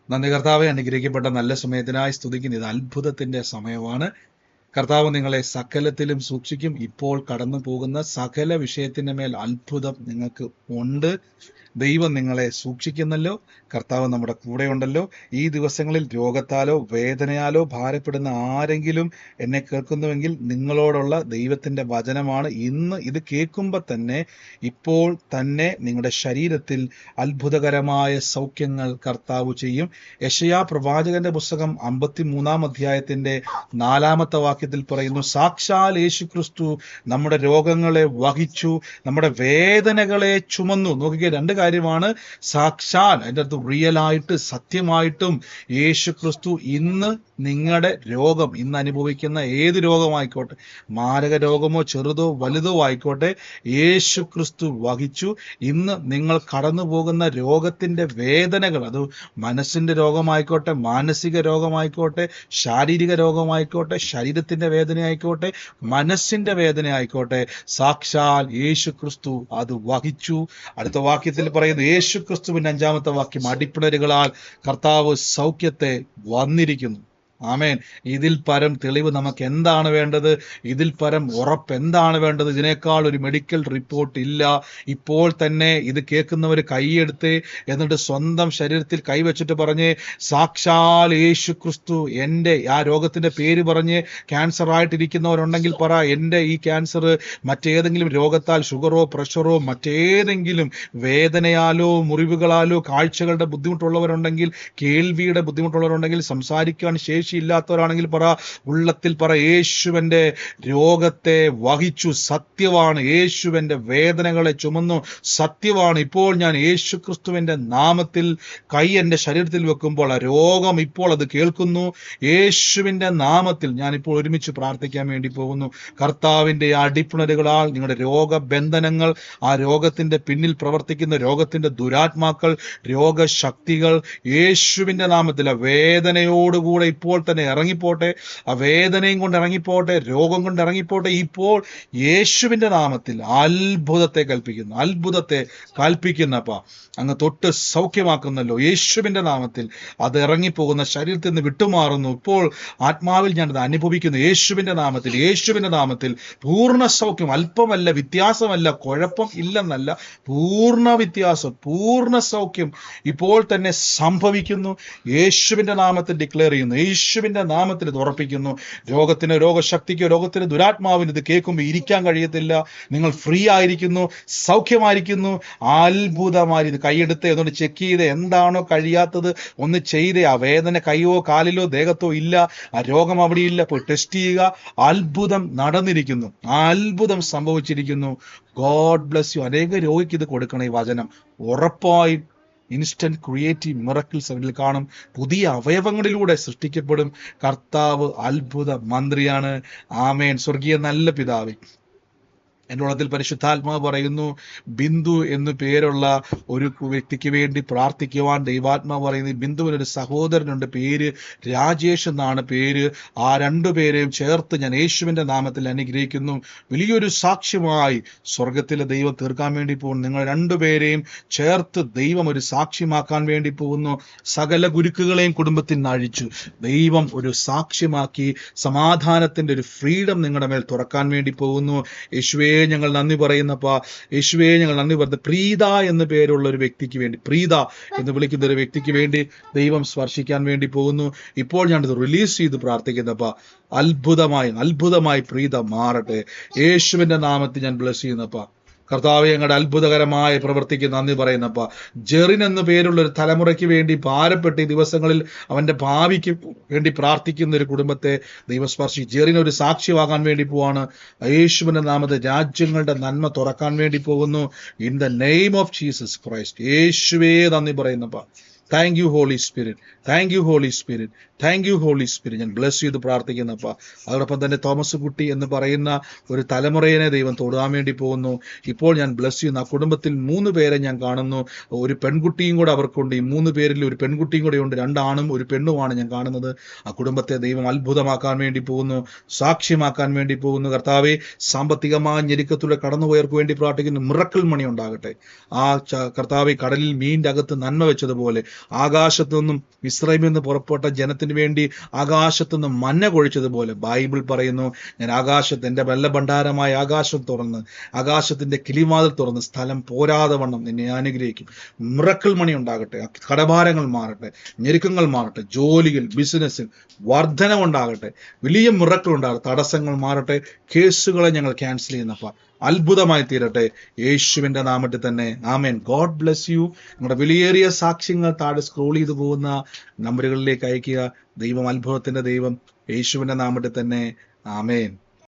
നന്ദി കർത്താവെ, അനുഗ്രഹിക്കപ്പെട്ട നല്ല സമയത്തിനായി സ്തുതിക്കുന്നു. ഇത് അത്ഭുതത്തിന്റെ സമയമാണ്. കർത്താവ് നിങ്ങളെ സകലത്തിലും സൂക്ഷിക്കും. ഇപ്പോൾ കടന്നു പോകുന്ന സകല വിഷയത്തിന്റെ മേൽ അത്ഭുതം നിങ്ങൾക്ക് ഉണ്ട്. ദൈവം നിങ്ങളെ സൂക്ഷിക്കുന്നല്ലോ. കർത്താവ് നമ്മുടെ കൂടെ ഉണ്ടല്ലോ. ഈ ദിവസങ്ങളിൽ രോഗത്താലോ വേദനയാലോ ഭാരപ്പെടുന്ന ആരെങ്കിലും എന്നെ കേൾക്കുന്നുവെങ്കിൽ നിങ്ങളോടുള്ള ദൈവത്തിന്റെ വചനമാണ്. ഇന്ന് ഇത് കേൾക്കുമ്പോൾ തന്നെ, ഇപ്പോൾ തന്നെ നിങ്ങളുടെ ശരീരത്തിൽ അത്ഭുതകരമായ സൗഖ്യങ്ങൾ കർത്താവ് ചെയ്യും. യെശയ്യാ പ്രവാചകന്റെ പുസ്തകം 53-ാം അധ്യായത്തിന്റെ 4-ാമത്തെ വാക്യത്തിൽ പറയുന്നു, സാക്ഷാൽ യേശു ക്രിസ്തു നമ്മുടെ രോഗങ്ങളെ വഹിച്ചു, നമ്മുടെ വേദനകളെ ചുമന്നു. നോക്കിക്കേ, രണ്ട് കാര്യമാണ്. സാക്ഷാൽ, അതിൻ്റെ അടുത്ത് റിയൽ ആയിട്ട് സത്യമായിട്ടും യേശു ക്രിസ്തു ഇന്ന് നിങ്ങളുടെ രോഗം, ഇന്ന് അനുഭവിക്കുന്ന ഏത് രോഗമായിക്കോട്ടെ, മാരക രോഗമോ ചെറുതോ വലുതോ ആയിക്കോട്ടെ, യേശു ക്രിസ്തു വഹിച്ചു. ഇന്ന് നിങ്ങൾ കടന്നു പോകുന്ന രോഗത്തിന്റെ വേദനകൾ, അത് മനസ്സിന്റെ രോഗമായിക്കോട്ടെ, മാനസിക രോഗമായിക്കോട്ടെ, ശാരീരിക രോഗമായിക്കോട്ടെ, ശരീരത്തിന്റെ വേദനയായിക്കോട്ടെ, മനസ്സിന്റെ വേദന ആയിക്കോട്ടെ, സാക്ഷാൽ യേശു ക്രിസ്തു അത് വഹിച്ചു. അടുത്ത വാക്യത്തിൽ പറയുന്നു, യേശു ക്രിസ്തുവിന്റെ 5-ാമത്തെ വാക്യം, അടിപ്പിണരുകളാൽ കർത്താവ് സൗഖ്യത്തെ വന്നിരിക്കുന്നു. ആമേൻ. ഇതിൽ പരം തെളിവ് നമുക്ക് എന്താണ് വേണ്ടത്? ഇതിൽ പരം ഉറപ്പ് എന്താണ് വേണ്ടത്? ഇതിനേക്കാൾ ഒരു മെഡിക്കൽ റിപ്പോർട്ട് ഇല്ല. ഇപ്പോൾ തന്നെ ഇത് കേൾക്കുന്നവർ കൈയെടുത്ത് എന്നിട്ട് സ്വന്തം ശരീരത്തിൽ കൈവച്ചിട്ട് പറഞ്ഞ്, സാക്ഷാൽ യേശു ക്രിസ്തു എൻ്റെ, ആ രോഗത്തിന്റെ പേര് പറഞ്ഞ് ക്യാൻസർ ആയിട്ടിരിക്കുന്നവരുണ്ടെങ്കിൽ പറ, എൻ്റെ ഈ ക്യാൻസർ മറ്റേതെങ്കിലും രോഗത്താൽ, ഷുഗറോ പ്രഷറോ മറ്റേതെങ്കിലും വേദനയാലോ മുറിവുകളാലോ, കാഴ്ചകളുടെ ബുദ്ധിമുട്ടുള്ളവരുണ്ടെങ്കിൽ, കേൾവിയുടെ ബുദ്ധിമുട്ടുള്ളവരുണ്ടെങ്കിൽ, സംസാരിക്കാൻ ശേഷിയില്ലാത്തവരാണെങ്കിൽ പറ, ഉള്ളത്തിൽ പറ, യേശുവിന്റെ രോഗത്തെ വഹിച്ചു. സത്യമാണ്, യേശുവിന്റെ വേദനകളെ ചുമന്നു. സത്യമാണ്. ഇപ്പോൾ ഞാൻ യേശു ക്രിസ്തുവിന്റെ നാമത്തിൽ കൈ എൻ്റെ ശരീരത്തിൽ വെക്കുമ്പോൾ ആ രോഗം ഇപ്പോൾ അത് കേൾക്കുന്നു. യേശുവിന്റെ നാമത്തിൽ ഞാൻ ഇപ്പോൾ ഒരുമിച്ച് പ്രാർത്ഥിക്കാൻ വേണ്ടി പോകുന്നു. കർത്താവിന്റെ അടിപ്പിണരുകളാൽ നിങ്ങളുടെ രോഗബന്ധനങ്ങൾ, ആ രോഗത്തിന്റെ പിന്നിൽ പ്രവർത്തിക്കുന്ന രോഗത്തിന്റെ ദുരാത്മാക്കൾ, രോഗശക്തികൾ യേശുവിന്റെ നാമത്തിൽ ആ വേദനയോടുകൂടെ ഇപ്പോൾ തന്നെ ഇറങ്ങിപ്പോട്ടെ. ആ വേദനയും കൊണ്ട് ഇറങ്ങിപ്പോട്ടെ, രോഗം കൊണ്ട് ഇറങ്ങിപ്പോട്ടെ. ഇപ്പോൾ യേശുവിന്റെ നാമത്തിൽ അത്ഭുതത്തെ കൽപ്പിക്കുന്നു. അത്ഭുതത്തെ കൽപ്പിക്കുന്നപ്പ അങ്ങ് തൊട്ട് സൗഖ്യമാക്കുന്നല്ലോ. യേശുവിന്റെ നാമത്തിൽ അത് ഇറങ്ങിപ്പോകുന്ന ശരീരത്തിൽ നിന്ന് വിട്ടുമാറുന്നു. ഇപ്പോൾ ആത്മാവിൽ ഞാനത് അനുഭവിക്കുന്നു. യേശുവിന്റെ നാമത്തിൽ, യേശുവിന്റെ നാമത്തിൽ പൂർണ്ണ സൗഖ്യം. അല്പമല്ല, വ്യത്യാസമല്ല, കുഴപ്പം ഇല്ലെന്നല്ല, പൂർണ്ണ വ്യത്യാസം, പൂർണ്ണ സൗഖ്യം ഇപ്പോൾ തന്നെ സംഭവിക്കുന്നു. യേശുവിന്റെ നാമത്തിൽ ഡിക്ലെയർ ചെയ്യുന്നു. യേശുവിന്റെ നാമത്തിൽ ഇത് ഉറപ്പിക്കുന്നു. രോഗത്തിന്, രോഗശക്തിക്കോ, രോഗത്തിന്, ദുരാത്മാവിന് ഇത് കേൾക്കുമ്പോൾ ഇരിക്കാൻ കഴിയത്തില്ല. നിങ്ങൾ ഫ്രീ ആയിരിക്കുന്നു, സൗഖ്യമായിരിക്കുന്നു. അത്ഭുതമായി ഇത് കൈയെടുത്ത് എന്നോട് ചെക്ക് ചെയ്ത് എന്താണോ കഴിയാത്തത് ഒന്ന് ചെയ്തേ. ആ വേദന കൈയോ കാലിലോ ദേഹത്തോ ഇല്ല, ആ രോഗം അവിടെ ഇല്ല, പോയി ടെസ്റ്റ് ചെയ്യുക. അത്ഭുതം നടന്നിരിക്കുന്നു, ആ അത്ഭുതം സംഭവിച്ചിരിക്കുന്നു. God bless you. അനേക രോഗിക്ക് ഇത് കൊടുക്കണം ഈ വചനം. ഉറപ്പായും ഇൻസ്റ്റന്റ് ക്രിയേറ്റീവ് മിറക്കിൾസ് അവരിൽ കാണും. പുതിയ അവയവങ്ങളിലൂടെ സൃഷ്ടിക്കപ്പെടും. കർത്താവ് അത്ഭുത മന്ത്രിയാണ്. ആമേൻ. സ്വർഗീയ നല്ല പിതാവേ, എൻ്റെ ഉള്ളത്തിൽ പരിശുദ്ധാത്മാവ് പറയുന്നു, ബിന്ദു എന്ന് പേരുള്ള ഒരു വ്യക്തിക്ക് വേണ്ടി പ്രാർത്ഥിക്കുവാൻ ദൈവാത്മാവ് പറയുന്നു. ബിന്ദുവിനൊരു സഹോദരനുണ്ട്, പേര് രാജേഷ് എന്നാണ് പേര്. ആ രണ്ടുപേരെയും ചേർത്ത് ഞാൻ യേശുവിൻ്റെ നാമത്തിൽ അനുഗ്രഹിക്കുന്നു. വലിയൊരു സാക്ഷ്യമായി സ്വർഗത്തിലെ ദൈവം തീർക്കാൻ വേണ്ടി പോകുന്നു. നിങ്ങൾ രണ്ടുപേരെയും ചേർത്ത് ദൈവം ഒരു സാക്ഷ്യമാക്കാൻ വേണ്ടി പോകുന്നു. സകല ഗുരുക്കുകളെയും കുടുംബത്തിൽ നിന്ന് അഴിച്ചു ദൈവം ഒരു സാക്ഷ്യമാക്കി സമാധാനത്തിൻ്റെ ഒരു ഫ്രീഡം നിങ്ങളുടെ മേൽ തുറക്കാൻ വേണ്ടി പോകുന്നു. യേശുവേ ഞങ്ങൾ നന്ദി പറയുന്നപ്പാ. യേശുവേ ഞങ്ങൾ നന്ദി പറയുന്നത്. പ്രീത എന്ന് പേരുള്ള ഒരു വ്യക്തിക്ക് വേണ്ടി, പ്രീത എന്ന് വിളിക്കുന്ന ഒരു വ്യക്തിക്ക് വേണ്ടി ദൈവം സ്പർശിക്കാൻ വേണ്ടി പോകുന്നു. ഇപ്പോൾ ഞാനിത് റിലീസ് ചെയ്ത് പ്രാർത്ഥിക്കുന്നപ്പാ. അത്ഭുതമായി പ്രീത മാറട്ടെ. യേശുവിന്റെ നാമത്തിൽ ഞാൻ ബ്ലസ് ചെയ്യുന്നപ്പാ. കർത്താവെ, ഞങ്ങളുടെ അത്ഭുതകരമായ പ്രവൃത്തിക്ക് നന്ദി പറയുന്നപ്പ. ജെറിൻ എന്ന പേരുള്ള ഒരു തലമുറയ്ക്ക് വേണ്ടി ഭാരപ്പെട്ട് ഈ ദിവസങ്ങളിൽ അവന്റെ ഭാവിക്ക് വേണ്ടി പ്രാർത്ഥിക്കുന്ന ഒരു കുടുംബത്തെ ദൈവസ്പർശി. ജെറിൻ ഒരു സാക്ഷ്യമാകാൻ വേണ്ടി പോവാണ്. യേശുവിന്റെ നാമത്തെ രാജ്യങ്ങളുടെ നന്മ തുറക്കാൻ വേണ്ടി പോകുന്നു. In the name of Jesus Christ. യേശുവേ നന്ദി പറയുന്നപ്പ. Thank you Holy Spirit, thank you Holy Spirit, thank you Holy Spirit. ഞാൻ ബ്ലസ് ചെയ്ത് പ്രാർത്ഥിക്കുന്നപ്പ. അതോടൊപ്പം തന്നെ തോമസ് കുട്ടി എന്ന് പറയുന്ന ഒരു തലമുറയെ ദൈവം തൊടാൻ വേണ്ടി പോകുന്നു. ഇപ്പോൾ ഞാൻ ബ്ലസ് ചെയ്യുന്നു. ആ കുടുംബത്തിൽ 3 പേരെ ഞാൻ കാണുന്നു. ഒരു പെൺകുട്ടിയും കൂടെ അവർക്കുണ്ട്. ഈ 3 പേരിൽ ഒരു പെൺകുട്ടിയും കൂടെ ഉണ്ട്. 2 ആണും 1 പെണ്ണുമാണ് ഞാൻ കാണുന്നത്. ആ കുടുംബത്തെ ദൈവം അത്ഭുതമാക്കാൻ വേണ്ടി പോകുന്നു, സാക്ഷ്യമാക്കാൻ വേണ്ടി പോകുന്നു. കർത്താവെ, സാമ്പത്തികമായ ഞെരുക്കത്തിലൂടെ കടന്നുപോയവർക്ക് വേണ്ടി പ്രാർത്ഥിക്കുന്നു. മിറക്കിൾ മണി ഉണ്ടാകട്ടെ. ആ കർത്താവെ, കടലിൽ മീനിന്റെ അകത്ത് നന്മ വെച്ചതുപോലെ ആകാശത്തു നിന്നും മിസ്രൈമിൽ നിന്ന് പുറപ്പെട്ട ജനത്തിന് വേണ്ടി ആകാശത്തു നിന്നും മന്ന കൊഴിച്ചതുപോലെ ബൈബിൾ പറയുന്നു, ഞാൻ ആകാശത്ത് എൻ്റെ വെള്ളഭണ്ഡാരമായ ആകാശം തുറന്ന്, ആകാശത്തിന്റെ കിളിവാതിൽ തുറന്ന് സ്ഥലം പോരാതെ വണ്ണം നിന്നെ അനുഗ്രഹിക്കും. മിറക്കിൾ മണി ഉണ്ടാകട്ടെ, കടഭാരങ്ങൾ മാറട്ടെ, ഞെരുക്കങ്ങൾ മാറട്ടെ, ജോലിയിൽ ബിസിനസ്സിൽ വർധനവുണ്ടാകട്ടെ, വലിയ മിറക്കിൾ ഉണ്ടാകട്ടെ, തടസ്സങ്ങൾ മാറട്ടെ, കേസുകളെ ഞങ്ങൾ ക്യാൻസൽ ചെയ്യുന്നപ്പ അത്ഭുതമായി തീരട്ടെ യേശുവിന്റെ നാമത്തിൽ തന്നെ. ആമേൻ. God bless you. നിങ്ങളുടെ വിലയേറിയ സാക്ഷ്യങ്ങൾ താഴെ സ്ക്രോൾ ചെയ്തു പോകുന്ന നമ്പറുകളിലേക്ക് അയക്കുക. ദൈവം അത്ഭുതത്തിന്റെ ദൈവം. യേശുവിന്റെ നാമത്തിൽ തന്നെ. ആമേൻ.